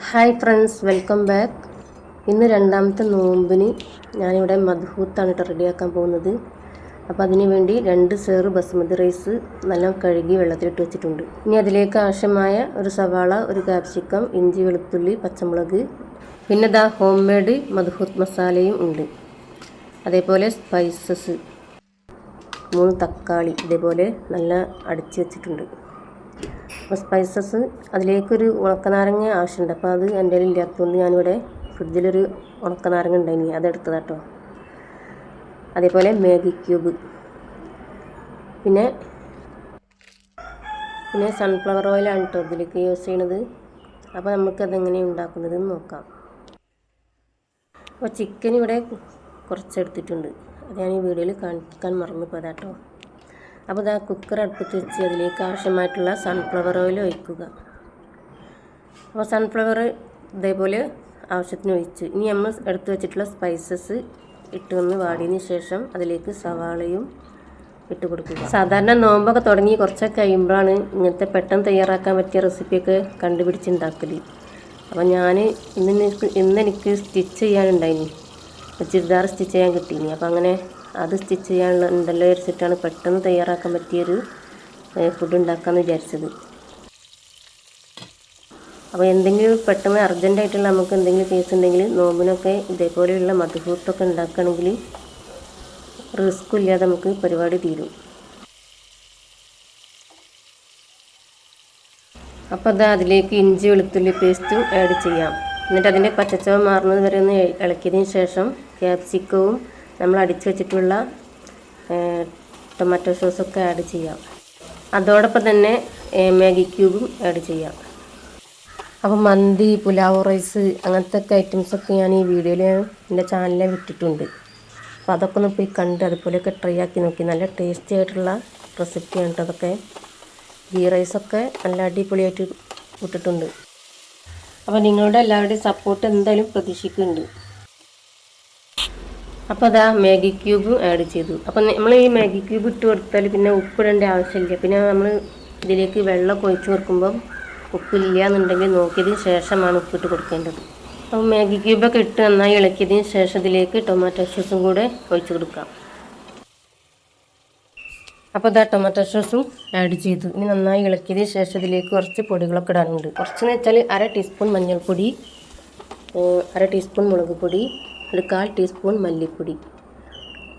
Hi friends, welcome back. ഇന്ന് രണ്ടാമത്തെ നോമ്പിന് ഞാനിവിടെ മദ്ഹൂത്താണ് റെഡിയാക്കാൻ പോകുന്നത്. അപ്പോൾ അതിന് വേണ്ടി 2 സേറ് ബസ്മതി റൈസ് നല്ല കഴുകി വെള്ളത്തിലിട്ട് വെച്ചിട്ടുണ്ട്. ഇനി അതിലേക്ക് ആവശ്യമായ ഒരു സവാള, ഒരു കാപ്സിക്കം, ഇഞ്ചി, വെളുത്തുള്ളി, പച്ചമുളക്, പിന്നെ ഹോം മെയ്ഡ് മദ്ഹൂത്ത് മസാലയും ഉണ്ട്. അതേപോലെ സ്പൈസസ് 3 തക്കാളി ഇതേപോലെ നല്ല അടിച്ച് വെച്ചിട്ടുണ്ട്. അപ്പോൾ സ്പൈസസ് അതിലേക്കൊരു ഉണക്കനാരങ്ങ ആവശ്യമുണ്ട്. അപ്പോൾ അത് എൻ്റെ കയ്യിൽ ഇല്ലാത്തതുകൊണ്ട് ഞാനിവിടെ ഫ്രിഡ്ജിലൊരു ഉണക്കനാരങ്ങ ഉണ്ടായിനി, അതെടുത്തത് കേട്ടോ. അതേപോലെ മാഗി ക്യൂബ്, പിന്നെ സൺഫ്ലവർ ഓയിലാണ് കേട്ടോ ഇതിലേക്ക് യൂസ് ചെയ്യണത്. അപ്പോൾ നമുക്കതെങ്ങനെയാണ് ഉണ്ടാക്കുന്നതെന്ന് നോക്കാം. അപ്പോൾ ചിക്കൻ ഇവിടെ കുറച്ചെടുത്തിട്ടുണ്ട്, അത് ഞാൻ ഈ വീഡിയോയിൽ കാണിക്കാൻ മറന്നുപോയതാ കേട്ടോ. അപ്പോൾ കുക്കർ അടുപ്പത്ത് വെച്ച് അതിലേക്ക് ആവശ്യമായിട്ടുള്ള സൺഫ്ലവർ ഓയിൽ ഒഴിക്കുക. അപ്പോൾ സൺഫ്ലവർ ഇതേപോലെ ആവശ്യത്തിന് ഒഴിച്ച് ഇനി നമ്മൾ എടുത്ത് വെച്ചിട്ടുള്ള സ്പൈസസ് ഇട്ട് ഒന്ന് വാടിയതിന് ശേഷം അതിലേക്ക് സവാളയും ഇട്ട് കൊടുക്കുക. സാധാരണ നോമ്പൊക്കെ തുടങ്ങി കുറച്ചൊക്കെ കഴിയുമ്പോഴാണ് ഇങ്ങനത്തെ പെട്ടെന്ന് തയ്യാറാക്കാൻ പറ്റിയ റെസിപ്പിയൊക്കെ കണ്ടുപിടിച്ചുണ്ടാക്കൽ. അപ്പോൾ ഞാൻ ഇന്നെനിക്ക് സ്റ്റിച്ച് ചെയ്യാനുണ്ടായിനി, ചുരിദാർ സ്റ്റിച്ച് ചെയ്യാൻ കിട്ടീനി. അപ്പോൾ അങ്ങനെ അത് സ്റ്റിച്ച് ചെയ്യാനുള്ള ഉണ്ടല്ലോ വിചാരിച്ചിട്ടാണ് പെട്ടെന്ന് തയ്യാറാക്കാൻ പറ്റിയൊരു ഫുഡ് ഉണ്ടാക്കാമെന്ന് വിചാരിച്ചത്. അപ്പോൾ എന്തെങ്കിലും പെട്ടെന്ന് അർജൻറ്റായിട്ടുള്ള നമുക്ക് എന്തെങ്കിലും കേസ് ഉണ്ടെങ്കിൽ നോമ്പിനൊക്കെ ഇതേപോലെയുള്ള മദ്ഹൂത്തൊക്കെ ഉണ്ടാക്കുകയാണെങ്കിൽ റിസ്ക്കും ഇല്ലാതെ നമുക്ക് പരിപാടി തീരും. അപ്പോൾ അതിലേക്ക് ഇഞ്ചി വെളുത്തുള്ളി പേസ്റ്റും ആഡ് ചെയ്യാം. എന്നിട്ട് അതിൻ്റെ പച്ചച്ചവ മാറുന്നത് വരെ ഒന്ന് ഇളക്കിയതിന് ശേഷം ക്യാപ്സിക്കവും നമ്മൾ അടിച്ചു വെച്ചിട്ടുള്ള ടൊമാറ്റോ സോസൊക്കെ ആഡ് ചെയ്യാം. അതോടൊപ്പം തന്നെ മാഗി ക്യൂബും ആഡ് ചെയ്യാം. അപ്പോൾ മന്തി, പുലാവ് റൈസ് അങ്ങനത്തെ ഒക്കെ ഐറ്റംസൊക്കെ ഞാൻ ഈ വീഡിയോയിൽ എൻ്റെ ചാനലിൽ വിട്ടിട്ടുണ്ട്. അപ്പോൾ അതൊക്കെ ഒന്ന് പോയി കണ്ട് അതുപോലെയൊക്കെ ട്രൈ ആക്കി നോക്കി. നല്ല ടേസ്റ്റി ആയിട്ടുള്ള റെസിപ്പിയാണ് കേട്ടോ അതൊക്കെ. ഗീ റൈസൊക്കെ നല്ല അടിപൊളിയായിട്ട് വിട്ടിട്ടുണ്ട്. അപ്പോൾ നിങ്ങളുടെ എല്ലാവരുടെയും സപ്പോർട്ട് എന്തായാലും പ്രതീക്ഷിക്കുന്നുണ്ട്. അപ്പോൾ മാഗി ക്യൂബും ആഡ് ചെയ്തു. അപ്പോൾ നമ്മൾ ഈ മാഗി ക്യൂബ് ഇട്ട് കൊടുത്താൽ പിന്നെ ഉപ്പിടേണ്ട ആവശ്യമില്ല. പിന്നെ നമ്മൾ ഇതിലേക്ക് വെള്ളം ഒഴിച്ച് കൊടുക്കുമ്പം ഉപ്പില്ല എന്നുണ്ടെങ്കിൽ നോക്കിയതിന് ശേഷമാണ് ഉപ്പിട്ട് കൊടുക്കേണ്ടത്. അപ്പോൾ മാഗി ക്യൂബൊക്കെ ഇട്ട് നന്നായി ഇളക്കിയതിന് ശേഷം ഇതിലേക്ക് ടൊമാറ്റോ സോസും കൂടെ ഒഴിച്ച് കൊടുക്കാം. അപ്പോൾ ടൊമാറ്റോ സോസും ആഡ് ചെയ്തു. ഇനി നന്നായി ഇളക്കിയതിന് ശേഷം ഇതിലേക്ക് കുറച്ച് പൊടികളൊക്കെ ഇടാനുണ്ട്. കുറച്ചെന്ന് വെച്ചാൽ 1/2 ടീസ്പൂൺ മഞ്ഞൾപ്പൊടി, 1/2 ടീസ്പൂൺ മുളക് പൊടി, 1/4 ടീസ്പൂൺ മല്ലിപ്പൊടി,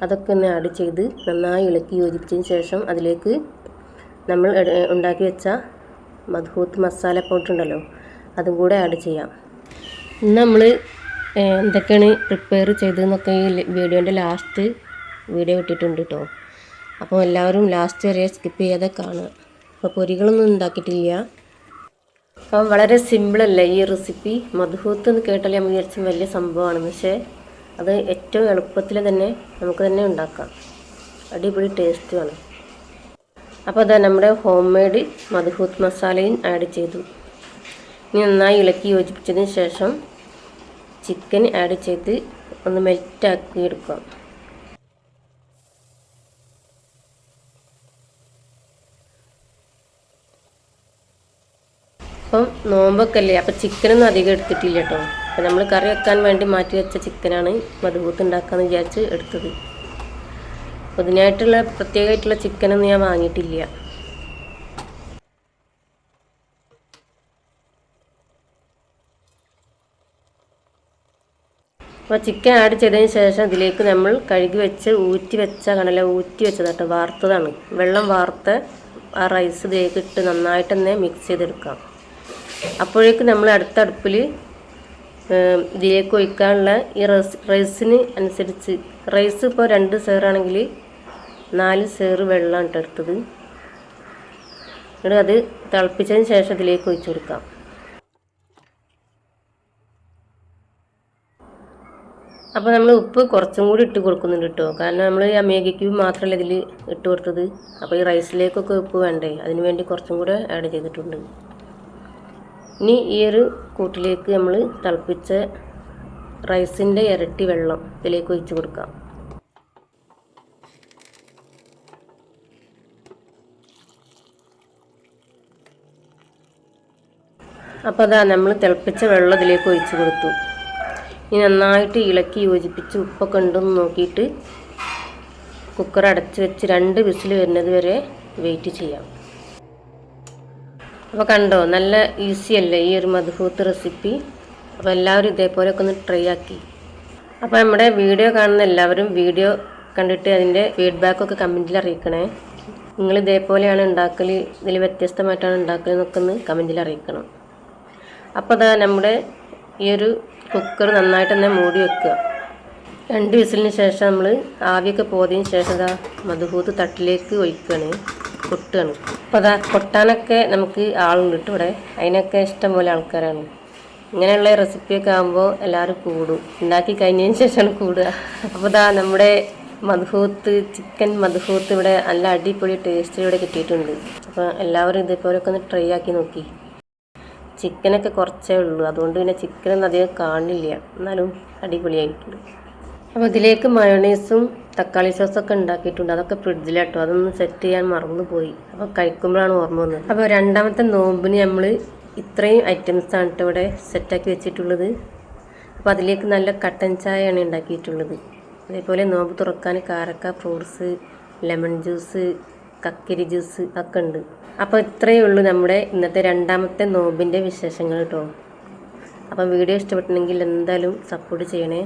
അതൊക്കെ ഒന്ന് ആഡ് ചെയ്ത് നന്നായി ഇളക്കി യോജിപ്പിച്ചതിന് ശേഷം അതിലേക്ക് നമ്മൾ ഉണ്ടാക്കി വെച്ച മദ്ഹൂത്ത് മസാല പൗഡർ ഉണ്ടല്ലോ അതും കൂടെ ആഡ് ചെയ്യാം. ഇന്ന് നമ്മൾ എന്തൊക്കെയാണ് പ്രിപ്പയർ ചെയ്തതെന്നൊക്കെ ഈ വീഡിയോൻ്റെ ലാസ്റ്റ് വീഡിയോ ഇട്ടിട്ടുണ്ട് കേട്ടോ. അപ്പോൾ എല്ലാവരും ലാസ്റ്റ് വരെ സ്കിപ്പ് ചെയ്യാതെ കാണുക. അപ്പോൾ പൊരികളൊന്നും ഉണ്ടാക്കിയിട്ടില്ല. അപ്പം വളരെ സിമ്പിളല്ലേ ഈ റെസിപ്പി. മദ്ഹൂത്ത് എന്ന് കേട്ടാൽ നമ്മൾ വിചാരിച്ച വലിയ സംഭവമാണ്, പക്ഷേ അത് ഏറ്റവും എളുപ്പത്തിൽ തന്നെ നമുക്ക് തന്നെ ഉണ്ടാക്കാം. അടിപൊളി ടേസ്റ്റുമാണ്. അപ്പോൾ നമ്മുടെ ഹോം മെയ്ഡ് മദ്ഹൂത്ത് മസാലയും ആഡ് ചെയ്തു. ഇനി നന്നായി ഇളക്കി യോജിപ്പിച്ചതിന് ശേഷം ചിക്കൻ ആഡ് ചെയ്ത് ഒന്ന് മെൽറ്റാക്കി എടുക്കാം. അപ്പം നോമ്പൊക്കെ അല്ലേ, അപ്പോൾ ചിക്കനൊന്നും അധികം എടുത്തിട്ടില്ല കേട്ടോ. അപ്പോൾ നമ്മൾ കറി വെക്കാൻ വേണ്ടി മാറ്റി വെച്ച ചിക്കനാണ് മദ്ഹൂത്ത് ഉണ്ടാക്കാമെന്ന് വിചാരിച്ച് എടുത്തത്. അപ്പോൾ ഇതിനായിട്ടുള്ള പ്രത്യേകമായിട്ടുള്ള ചിക്കനൊന്നും ഞാൻ വാങ്ങിയിട്ടില്ല. അപ്പോൾ ചിക്കൻ ആഡ് ചെയ്തതിന് ശേഷം ഇതിലേക്ക് നമ്മൾ കഴുകി വെച്ച് ഊറ്റി വെച്ചത് കേട്ടോ, വാർത്തതാണ്. വെള്ളം വാർത്ത ആ റൈസ് ഇതിലേക്ക് ഇട്ട് നന്നായിട്ട് തന്നെ മിക്സ് ചെയ്തെടുക്കാം. അപ്പോഴേക്ക് നമ്മൾ അടുത്ത അടുപ്പിൽ ഇതിലേക്ക് ഒഴിക്കാനുള്ള ഈ റൈസിന് അനുസരിച്ച് റൈസ് ഇപ്പോൾ 2 സേറാണെങ്കിൽ 4 സേറ് വെള്ളമാണ് എടുത്തത്. എന്നിട്ട് അത് തിളപ്പിച്ചതിന് ശേഷം ഇതിലേക്ക് ഒഴിച്ചു കൊടുക്കാം. അപ്പോൾ നമ്മൾ ഉപ്പ് കുറച്ചും കൂടി ഇട്ട് കൊടുക്കുന്നുണ്ട് കേട്ടോ. കാരണം നമ്മൾ ആ മാഗി ക്യൂബ് മാത്രമല്ല ഇതിൽ ഇട്ട് കൊടുത്തത്. അപ്പോൾ ഈ റൈസിലേക്കൊക്കെ ഉപ്പ് വേണ്ടേ, അതിന് വേണ്ടി കുറച്ചും കൂടെ ആഡ് ചെയ്തിട്ടുണ്ട്. ഇനി ഈ ഒരു കൂട്ടിലേക്ക് നമ്മൾ തിളപ്പിച്ച റൈസിൻ്റെ ഇരട്ടി വെള്ളം ഇതിലേക്ക് ഒഴിച്ച് കൊടുക്കാം. അപ്പോൾ അതാ നമ്മൾ തിളപ്പിച്ച വെള്ളം ഇതിലേക്ക് ഒഴിച്ച് കൊടുത്തു. ഇനി നന്നായിട്ട് ഇളക്കി യോജിപ്പിച്ച് ഉപ്പൊക്കെ ഉണ്ടെന്ന് നോക്കിയിട്ട് കുക്കർ അടച്ച് വെച്ച് 2 വിസിൽ വരുന്നത് വരെ വെയിറ്റ് ചെയ്യാം. അപ്പോൾ കണ്ടോ, നല്ല ഈസി അല്ലേ ഈ ഒരു മദ്ഹൂത്ത് റെസിപ്പി. അപ്പോൾ എല്ലാവരും ഇതേപോലെയൊക്കെ ഒന്ന് ട്രൈ ആക്കി. അപ്പോൾ നമ്മുടെ വീഡിയോ കാണുന്ന എല്ലാവരും വീഡിയോ കണ്ടിട്ട് അതിൻ്റെ ഫീഡ്ബാക്കൊക്കെ കമൻറ്റിൽ അറിയിക്കണേ. നിങ്ങൾ ഇതേപോലെയാണ് ഉണ്ടാക്കൽ, ഇതിൽ വ്യത്യസ്തമായിട്ടാണ് ഉണ്ടാക്കൽ എന്നൊക്കെ ഒന്ന് കമൻറ്റിൽ അറിയിക്കണം. അപ്പോൾ അതാ നമ്മുടെ ഈ ഒരു കുക്കർ നന്നായിട്ട് തന്നെ മൂടി വെക്കുക. 2 വിസിലിന് ശേഷം നമ്മൾ ആവിയൊക്കെ പോയതിന് ശേഷം അതാ മദ്ഹൂത്ത് തട്ടിലേക്ക് ഒഴിക്കുകയാണ്, കൊട്ടുകയാണ്. അപ്പോൾ അതാ കൊട്ടാനൊക്കെ നമുക്ക് ആളുണ്ട് കേട്ടോ ഇവിടെ, അതിനൊക്കെ ഇഷ്ടം പോലെ ആൾക്കാരാണ്. ഇങ്ങനെയുള്ള റെസിപ്പിയൊക്കെ ആകുമ്പോൾ എല്ലാവരും കൂടും, ഉണ്ടാക്കി കഴിഞ്ഞതിന് ശേഷമാണ് കൂടുക. അപ്പോൾ ഇതാ നമ്മുടെ ചിക്കൻ മദ്ഹൂത്ത് ഇവിടെ നല്ല അടിപൊളി ടേസ്റ്റ് ഇവിടെ കിട്ടിയിട്ടുണ്ട്. അപ്പോൾ എല്ലാവരും ഇതേപോലെയൊക്കെ ഒന്ന് ട്രൈ ആക്കി നോക്കി. ചിക്കനൊക്കെ കുറച്ചേ ഉള്ളൂ, അതുകൊണ്ട് പിന്നെ ചിക്കനൊന്നും അധികം കാണില്ല, എന്നാലും അടിപൊളിയായിട്ടുണ്ട്. അപ്പോൾ ഇതിലേക്ക് മയോണൈസും തക്കാളി സോസൊക്കെ ഉണ്ടാക്കിയിട്ടുണ്ട്. അതൊക്കെ ഫ്രിഡ്ജിലാട്ടോ, അതൊന്നും സെറ്റ് ചെയ്യാൻ മറന്നുപോയി. അപ്പോൾ കഴിക്കുമ്പോഴാണ് ഓർമ്മ വന്നത്. അപ്പോൾ 2ാമത്തെ നോമ്പിന് നമ്മൾ ഇത്രയും ഐറ്റംസാണ് കേട്ടോ ഇവിടെ സെറ്റാക്കി വെച്ചിട്ടുള്ളത്. അപ്പോൾ അതിലേക്ക് നല്ല കട്ടൻ ചായയാണ് ഉണ്ടാക്കിയിട്ടുള്ളത്. അതേപോലെ നോമ്പ് തുറക്കാൻ കാരക്ക ഫ്രൂട്ട്സ്, ലെമൺ ജ്യൂസ്, കക്കിരി ജ്യൂസ് ഒക്കെ ഉണ്ട്. അപ്പോൾ ഇത്രയേ ഉള്ളൂ നമ്മുടെ ഇന്നത്തെ 2ാമത്തെ നോമ്പിൻ്റെ വിശേഷങ്ങൾ കേട്ടോ. അപ്പം വീഡിയോ ഇഷ്ടപ്പെട്ടിട്ടുണ്ടെങ്കിൽ എന്തായാലും സപ്പോർട്ട് ചെയ്യണേ.